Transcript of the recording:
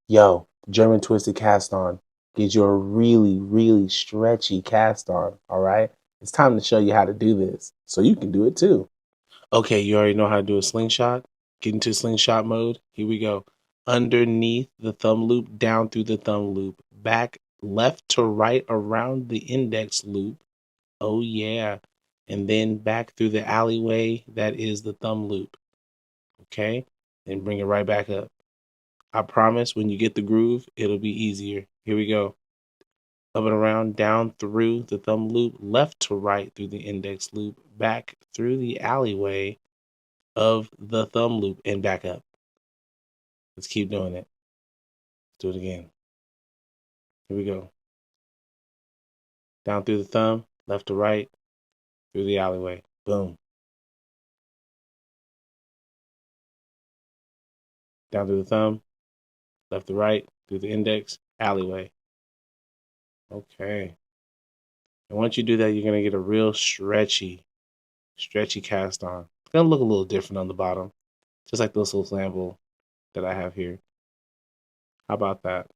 Yo, German twisted cast on gives you a really, really stretchy cast on. All right. It's time to show you how to do this so you can do it too. Okay, you already know how to do a slingshot. Get into slingshot mode. Here we go. Underneath the thumb loop, down through the thumb loop, back left to right around the index loop. Oh, yeah. And then back through the alleyway that is the thumb loop. Okay. And bring it right back up. I promise when you get the groove, it'll be easier. Here we go. Up and around, down through the thumb loop, left to right through the index loop, back through the alleyway of the thumb loop, and back up. Let's keep doing it. Do it again. Here we go. Down through the thumb, left to right, through the alleyway. Boom. Down through the thumb, left to right, through the index, alleyway. Okay. And once you do that, you're going to get a real stretchy cast on. It's going to look a little different on the bottom, just like this little sample that I have here. How about that?